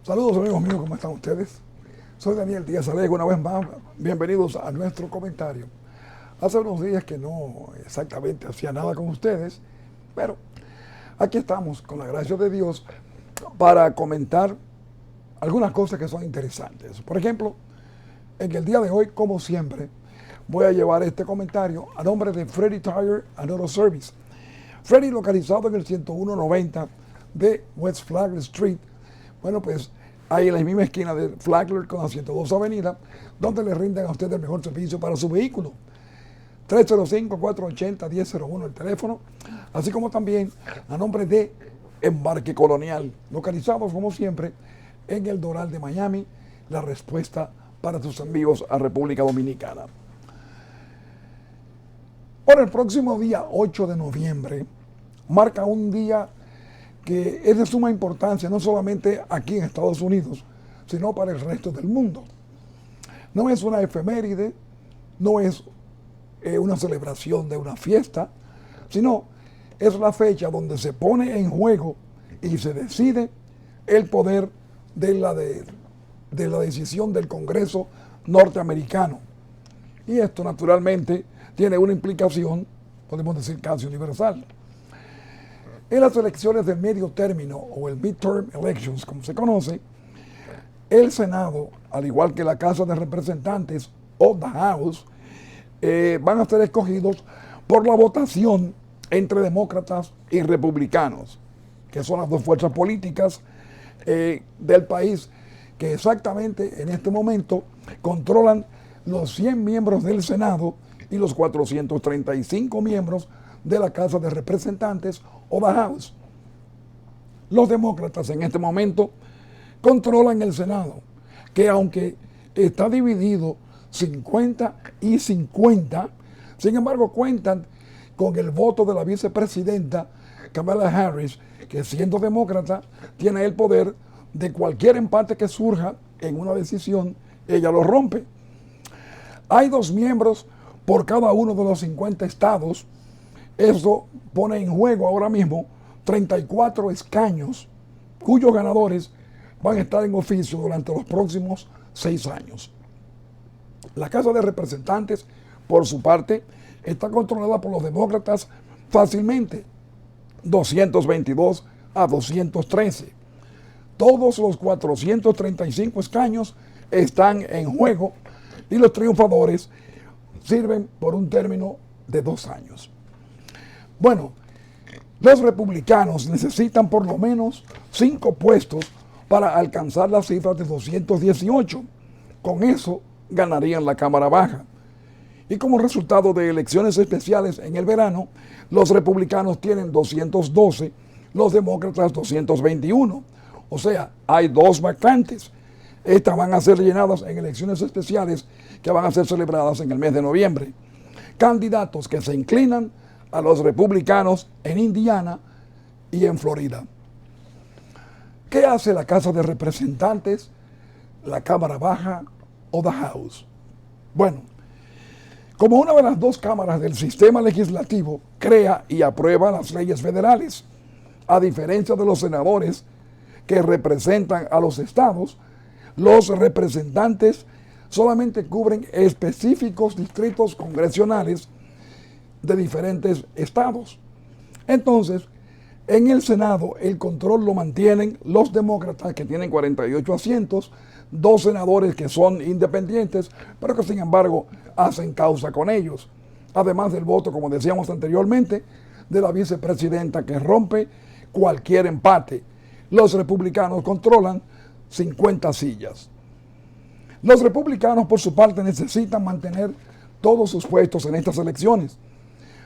Saludos amigos míos, ¿cómo están ustedes? Soy Daniel Díaz Alejo, una vez más, bienvenidos a nuestro comentario. Hace unos días que no exactamente hacía nada con ustedes, pero aquí estamos, con la gracia de Dios, para comentar algunas cosas que son interesantes. Por ejemplo, en el día de hoy, como siempre, voy a llevar este comentario a nombre de Freddy Tire and Auto Service. Freddy, localizado en el 10190 de West Flagler Street. Bueno, pues ahí en la misma esquina de Flagler con la 102 Avenida, donde le rinden a usted el mejor servicio para su vehículo. 305-480-1001 el teléfono, así como también a nombre de Embarque Colonial, localizados como siempre en el Doral de Miami, la respuesta para sus envíos a República Dominicana. Por el próximo día 8 de noviembre, marca un día que es de suma importancia, no solamente aquí en Estados Unidos, sino para el resto del mundo. No es una efeméride, no es una celebración de una fiesta, sino es la fecha donde se pone en juego y se decide el poder de la decisión del Congreso norteamericano. Y esto naturalmente tiene una implicación, podemos decir casi universal. En las elecciones del medio término o el midterm elections, como se conoce, el Senado, al igual que la Casa de Representantes o the House, van a ser escogidos por la votación entre demócratas y republicanos, que son las dos fuerzas políticas del país que exactamente en este momento controlan los 100 miembros del Senado y los 435 miembros de la Casa de Representantes o the House. Los demócratas en este momento controlan el Senado, que aunque está dividido 50 y 50, sin embargo cuentan con el voto de la vicepresidenta Kamala Harris, que siendo demócrata tiene el poder de cualquier empate que surja en una decisión, ella lo rompe. Hay 2 miembros por cada uno de los 50 estados. Eso pone en juego ahora mismo 34 escaños cuyos ganadores van a estar en oficio durante los próximos 6 años. La Casa de Representantes, por su parte, está controlada por los demócratas fácilmente, 222 a 213. Todos los 435 escaños están en juego y los triunfadores sirven por un término de 2 años. Bueno, los republicanos necesitan por lo menos 5 puestos para alcanzar la cifra de 218. Con eso ganarían la Cámara Baja. Y como resultado de elecciones especiales en el verano, los republicanos tienen 212, los demócratas 221. O sea, hay 2 vacantes. Estas van a ser llenadas en elecciones especiales que van a ser celebradas en el mes de noviembre. Candidatos que se inclinan a los republicanos en Indiana y en Florida. ¿Qué hace la Casa de Representantes, la Cámara Baja o the House? Bueno, como una de las 2 cámaras del sistema legislativo, crea y aprueba las leyes federales, a diferencia de los senadores que representan a los estados. Los representantes solamente cubren específicos distritos congresionales de diferentes estados. Entonces, en el Senado el control lo mantienen los demócratas, que tienen 48 asientos, 2 senadores que son independientes, pero que sin embargo hacen causa con ellos. Además del voto, como decíamos anteriormente, de la vicepresidenta, que rompe cualquier empate. Los republicanos controlan 50 sillas. Los republicanos, por su parte, necesitan mantener todos sus puestos en estas elecciones.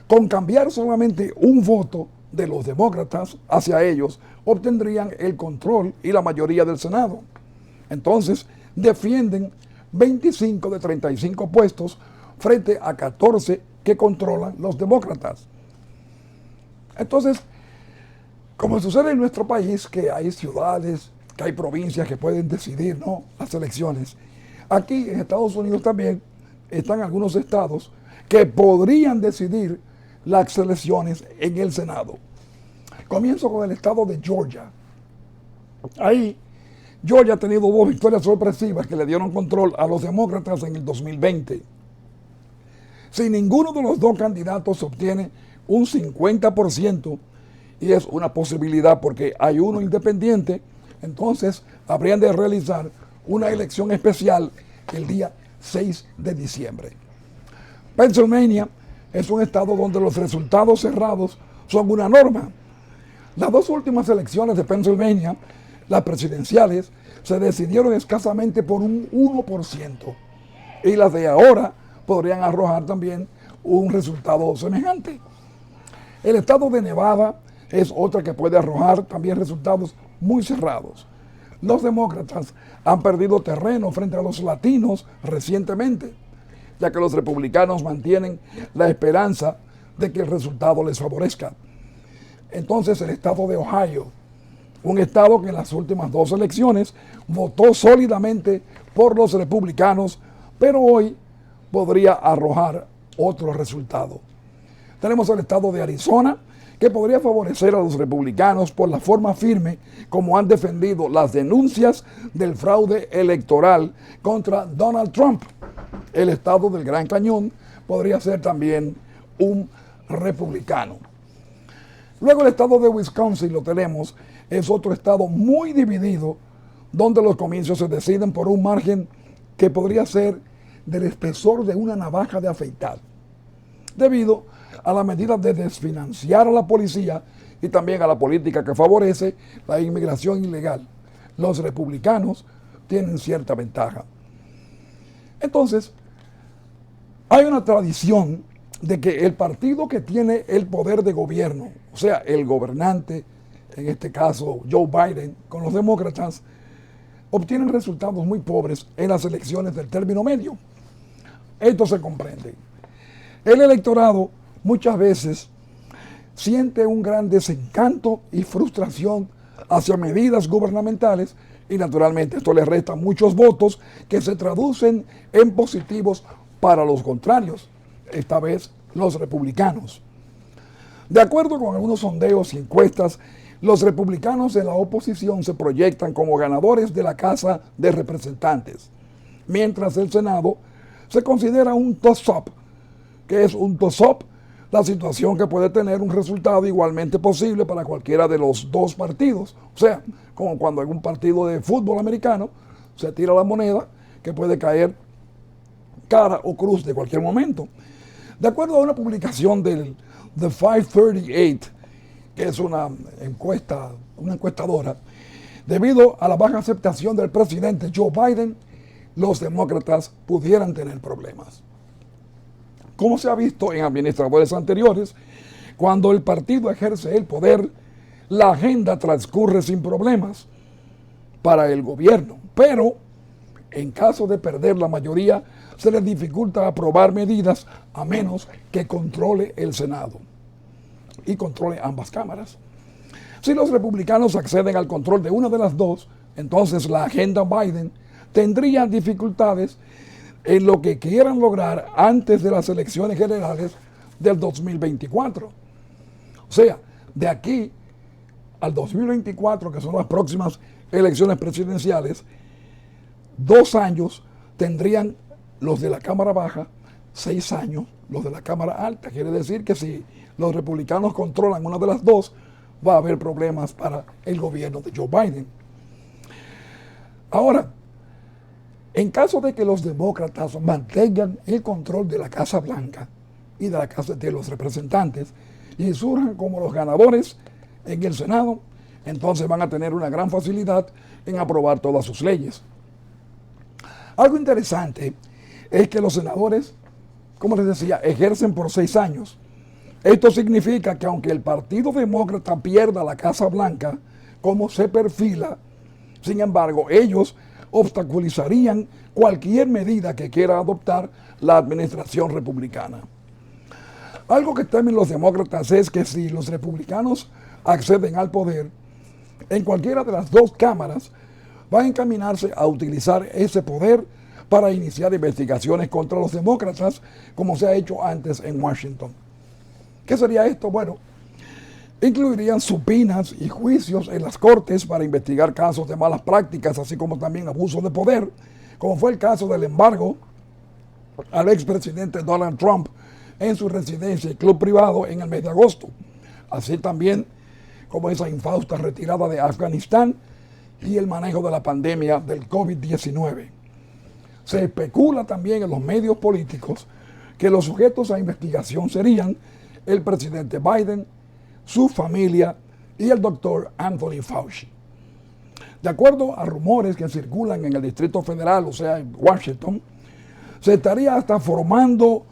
Con cambiar solamente un voto de los demócratas hacia ellos, obtendrían el control y la mayoría del Senado. Entonces, defienden 25 de 35 puestos frente a 14 que controlan los demócratas. Entonces, como sucede en nuestro país, que hay ciudades, que hay provincias que pueden decidir, ¿no?, las elecciones, aquí en Estados Unidos también están algunos estados que podrían decidir las elecciones en el Senado. Comienzo con el estado de Georgia. Ahí Georgia ha tenido dos victorias sorpresivas que le dieron control a los demócratas en el 2020. Si ninguno de los dos candidatos obtiene un 50%, y es una posibilidad porque hay uno independiente, entonces habrían de realizar una elección especial el día 6 de diciembre. Pennsylvania es un estado donde los resultados cerrados son una norma. Las dos últimas elecciones de Pennsylvania, las presidenciales, se decidieron escasamente por un 1%. Y las de ahora podrían arrojar también un resultado semejante. El estado de Nevada es otra que puede arrojar también resultados muy cerrados. Los demócratas han perdido terreno frente a los latinos recientemente, ya que los republicanos mantienen la esperanza de que el resultado les favorezca. Entonces el estado de Ohio, un estado que en las últimas dos elecciones votó sólidamente por los republicanos, pero hoy podría arrojar otro resultado. Tenemos el estado de Arizona, que podría favorecer a los republicanos por la forma firme como han defendido las denuncias del fraude electoral contra Donald Trump. El estado del Gran Cañón podría ser también un republicano. Luego el estado de Wisconsin lo tenemos, es otro estado muy dividido, donde los comicios se deciden por un margen que podría ser del espesor de una navaja de afeitar, debido a la medida de desfinanciar a la policía y también a la política que favorece la inmigración ilegal. Los republicanos tienen cierta ventaja. Entonces, hay una tradición de que el partido que tiene el poder de gobierno, o sea, el gobernante, en este caso Joe Biden, con los demócratas, obtienen resultados muy pobres en las elecciones del término medio. Esto se comprende. El electorado muchas veces siente un gran desencanto y frustración hacia medidas gubernamentales y naturalmente esto le resta muchos votos que se traducen en positivos para los contrarios, esta vez los republicanos. De acuerdo con algunos sondeos y encuestas, los republicanos de la oposición se proyectan como ganadores de la Casa de Representantes, mientras el Senado se considera un toss-up. ¿Qué es un toss-up? La situación que puede tener un resultado igualmente posible para cualquiera de los dos partidos. O sea, como cuando en un partido de fútbol americano se tira la moneda que puede caer cara o cruz de cualquier momento. De acuerdo a una publicación del The 538, que es una encuestadora, debido a la baja aceptación del presidente Joe Biden, los demócratas pudieran tener problemas. Como se ha visto en administradores anteriores, cuando el partido ejerce el poder, la agenda transcurre sin problemas para el gobierno, pero en caso de perder la mayoría, se les dificulta aprobar medidas a menos que controle el Senado y controle ambas cámaras. Si los republicanos acceden al control de una de las dos, entonces la agenda Biden tendría dificultades en lo que quieran lograr antes de las elecciones generales del 2024. O sea, de aquí al 2024, que son las próximas elecciones presidenciales, 2 años tendrían los de la Cámara Baja, 6 años los de la Cámara Alta. Quiere decir que si los republicanos controlan una de las dos, va a haber problemas para el gobierno de Joe Biden. Ahora, en caso de que los demócratas mantengan el control de la Casa Blanca y de la Casa de los Representantes y surjan como los ganadores en el Senado, entonces van a tener una gran facilidad en aprobar todas sus leyes. Algo interesante es que los senadores, como les decía, ejercen por 6 años. Esto significa que aunque el Partido Demócrata pierda la Casa Blanca, como se perfila, sin embargo, ellos obstaculizarían cualquier medida que quiera adoptar la administración republicana. Algo que temen los demócratas es que si los republicanos acceden al poder, en cualquiera de las dos cámaras va a encaminarse a utilizar ese poder para iniciar investigaciones contra los demócratas, como se ha hecho antes en Washington. ¿Qué sería esto? Bueno, Incluirían supinas y juicios en las cortes para investigar casos de malas prácticas, así como también abuso de poder, como fue el caso del embargo al expresidente Donald Trump en su residencia y club privado en el mes de agosto. Así también como esa infausta retirada de Afganistán y el manejo de la pandemia del COVID-19. Se especula también en los medios políticos que los sujetos a investigación serían el presidente Biden, su familia y el doctor Anthony Fauci. De acuerdo a rumores que circulan en el Distrito Federal, o sea, en Washington, se estaría hasta formando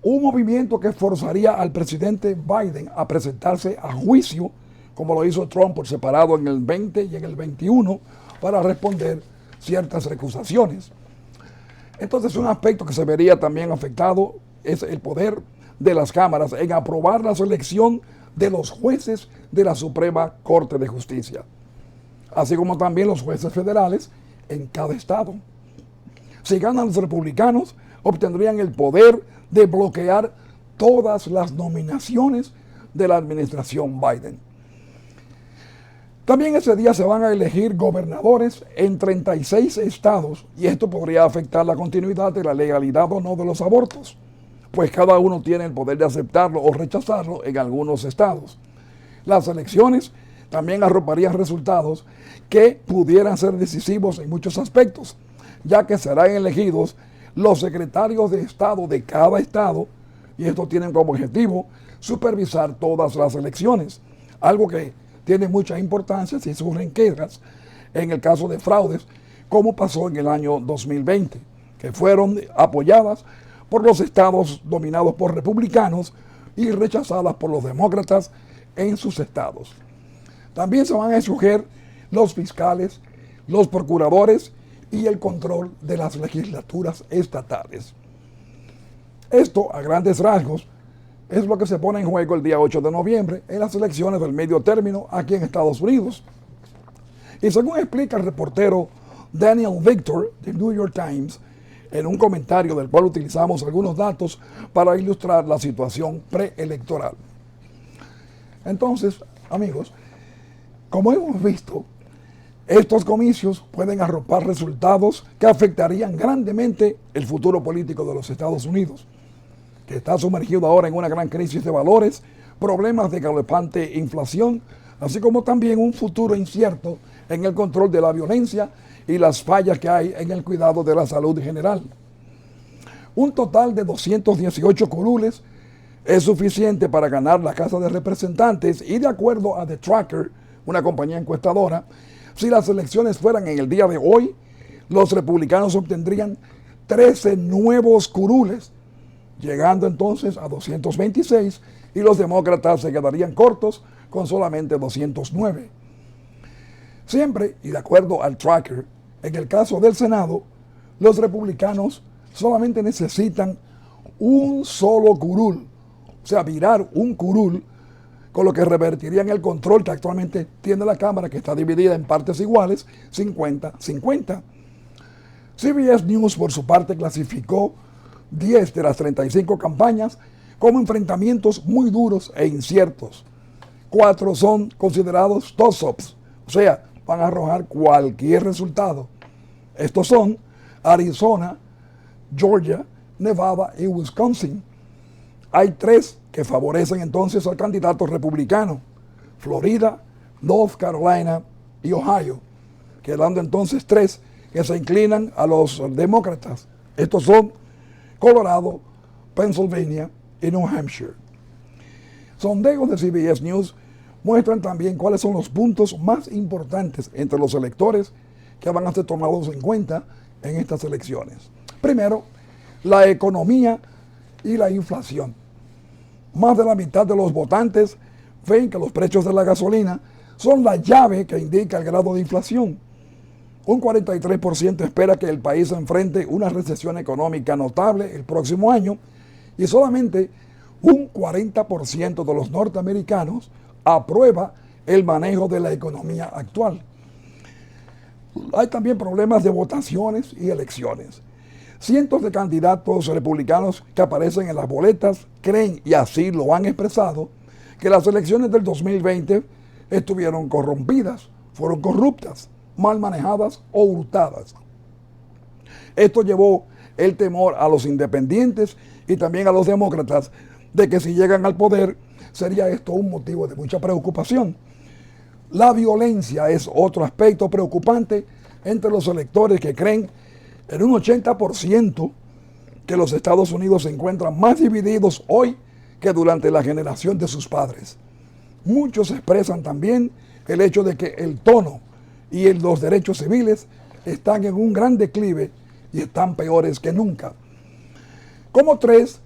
un movimiento que forzaría al presidente Biden a presentarse a juicio, como lo hizo Trump por separado en el 20 y en el 21, para responder ciertas recusaciones. Entonces, un aspecto que se vería también afectado es el poder de las cámaras en aprobar la selección de los jueces de la Suprema Corte de Justicia, así como también los jueces federales en cada estado. Si ganan los republicanos, obtendrían el poder de bloquear todas las nominaciones de la administración Biden. También ese día se van a elegir gobernadores en 36 estados y esto podría afectar la continuidad de la legalidad o no de los abortos, pues cada uno tiene el poder de aceptarlo o rechazarlo en algunos estados. Las elecciones también arroparían resultados que pudieran ser decisivos en muchos aspectos, ya que serán elegidos los secretarios de Estado de cada estado, y esto tienen como objetivo supervisar todas las elecciones, algo que tiene mucha importancia si surgen quejas en el caso de fraudes, como pasó en el año 2020, que fueron apoyadas por los estados dominados por republicanos y rechazadas por los demócratas en sus estados. También se van a escoger los fiscales, los procuradores y el control de las legislaturas estatales. Esto, a grandes rasgos, es lo que se pone en juego el día 8 de noviembre en las elecciones del medio término aquí en Estados Unidos. Y según explica el reportero Daniel Victor de New York Times, en un comentario del cual utilizamos algunos datos para ilustrar la situación preelectoral. Entonces, amigos, como hemos visto, estos comicios pueden arropar resultados que afectarían grandemente el futuro político de los Estados Unidos, que está sumergido ahora en una gran crisis de valores, problemas de galopante inflación, así como también un futuro incierto en el control de la violencia y las fallas que hay en el cuidado de la salud general. Un total de 218 curules es suficiente para ganar la Casa de Representantes y, de acuerdo a The Tracker, una compañía encuestadora, si las elecciones fueran en el día de hoy, los republicanos obtendrían 13 nuevos curules, llegando entonces a 226, y los demócratas se quedarían cortos con solamente 209. Siempre, y de acuerdo al Tracker, en el caso del Senado, los republicanos solamente necesitan un solo curul, o sea, virar un curul, con lo que revertirían el control que actualmente tiene la Cámara, que está dividida en partes iguales, 50-50. CBS News, por su parte, clasificó 10 de las 35 campañas como enfrentamientos muy duros e inciertos. 4 son considerados toss-ups, o sea, van a arrojar cualquier resultado. Estos son Arizona, Georgia, Nevada y Wisconsin. Hay 3 que favorecen entonces al candidato republicano: Florida, North Carolina y Ohio, quedando entonces 3 que se inclinan a los demócratas. Estos son Colorado, Pennsylvania y New Hampshire. Sondeos de CBS News muestran también cuáles son los puntos más importantes entre los electores que van a ser tomados en cuenta en estas elecciones. Primero, la economía y la inflación. Más de la mitad de los votantes ven que los precios de la gasolina son la llave que indica el grado de inflación. Un 43% espera que el país enfrente una recesión económica notable el próximo año y solamente un 40% de los norteamericanos aprueba el manejo de la economía actual. Hay también problemas de votaciones y elecciones. Cientos de candidatos republicanos que aparecen en las boletas creen, y así lo han expresado, que las elecciones del 2020 estuvieron corrompidas, fueron corruptas, mal manejadas o hurtadas. Esto llevó el temor a los independientes y también a los demócratas de que si llegan al poder sería esto un motivo de mucha preocupación. La violencia es otro aspecto preocupante entre los electores que creen en un 80% que los Estados Unidos se encuentran más divididos hoy que durante la generación de sus padres. Muchos expresan también el hecho de que el tono y los derechos civiles están en un gran declive y están peores que nunca. Como tres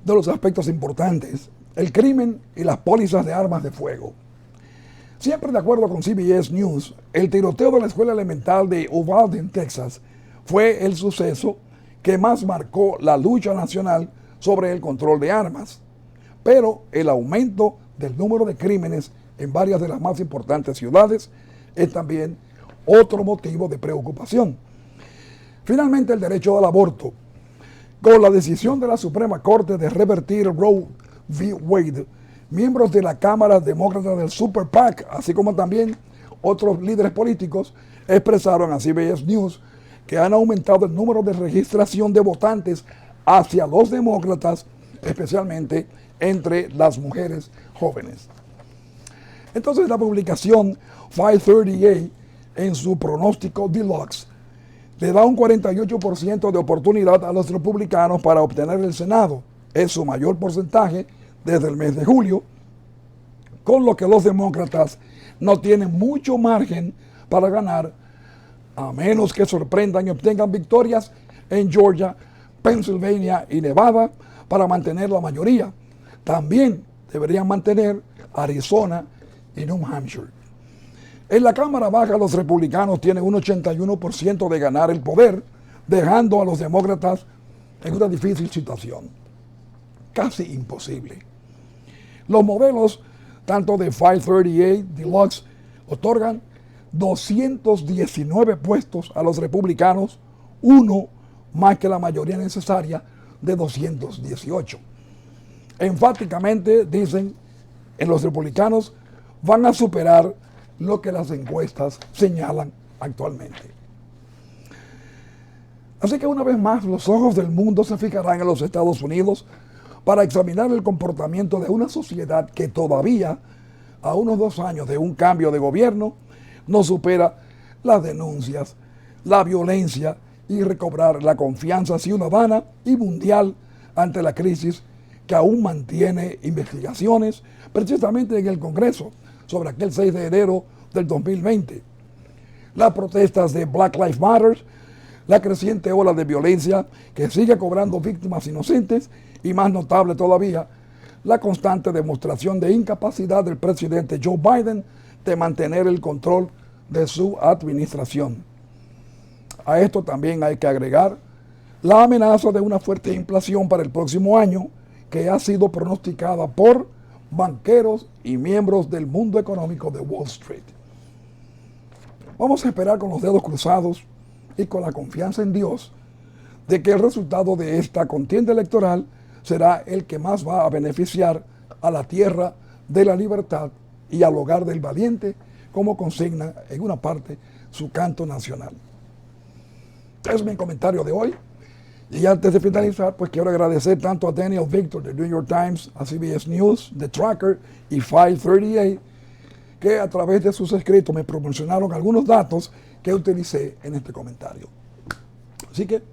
de los aspectos importantes, el crimen y las pólizas de armas de fuego. Siempre de acuerdo con CBS News, el tiroteo de la escuela elemental de Uvalde, en Texas, fue el suceso que más marcó la lucha nacional sobre el control de armas. Pero el aumento del número de crímenes en varias de las más importantes ciudades es también otro motivo de preocupación. Finalmente, el derecho al aborto. Con la decisión de la Suprema Corte de revertir Roe v. Wade, miembros de la Cámara Demócrata del Super PAC, así como también otros líderes políticos, expresaron a CBS News que han aumentado el número de registración de votantes hacia los demócratas, especialmente entre las mujeres jóvenes. Entonces, la publicación 538 en su pronóstico deluxe le da un 48% de oportunidad a los republicanos para obtener el Senado. Es su mayor porcentaje desde el mes de julio, con lo que los demócratas no tienen mucho margen para ganar, a menos que sorprendan y obtengan victorias en Georgia, Pennsylvania y Nevada para mantener la mayoría. También deberían mantener Arizona y New Hampshire. En la Cámara Baja, los republicanos tienen un 81% de ganar el poder, dejando a los demócratas en una difícil situación, casi imposible. Los modelos, tanto de 538 Deluxe, otorgan 219 puestos a los republicanos, uno más que la mayoría necesaria de 218. Enfáticamente dicen, en los republicanos van a superar lo que las encuestas señalan actualmente. Así que una vez más los ojos del mundo se fijarán en los Estados Unidos para examinar el comportamiento de una sociedad que todavía, a unos 2 años de un cambio de gobierno, no supera las denuncias, la violencia y recobrar la confianza ciudadana y mundial ante la crisis que aún mantiene investigaciones precisamente en el Congreso sobre aquel 6 de enero del 2020. Las protestas de Black Lives Matter, la creciente ola de violencia que sigue cobrando víctimas inocentes y, más notable todavía, la constante demostración de incapacidad del presidente Joe Biden de mantener el control de su administración. A esto también hay que agregar la amenaza de una fuerte inflación para el próximo año que ha sido pronosticada por banqueros y miembros del mundo económico de Wall Street. Vamos a esperar con los dedos cruzados y con la confianza en Dios de que el resultado de esta contienda electoral será el que más va a beneficiar a la tierra de la libertad y al hogar del valiente, como consigna en una parte su canto nacional. Es mi comentario de hoy. Y antes de finalizar, pues quiero agradecer tanto a Daniel Victor de New York Times, a CBS News, The Tracker y 538, que a través de sus escritos me proporcionaron algunos datos que utilicé en este comentario. Así que,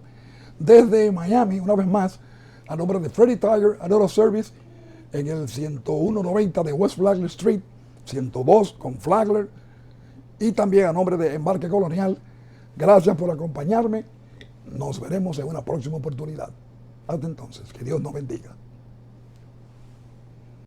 desde Miami, una vez más, a nombre de Freddy Tiger Auto Service, en el 10190 de West Flagler Street, 102 con Flagler, y también a nombre de Embarque Colonial, gracias por acompañarme. Nos veremos en una próxima oportunidad. Hasta entonces, que Dios nos bendiga.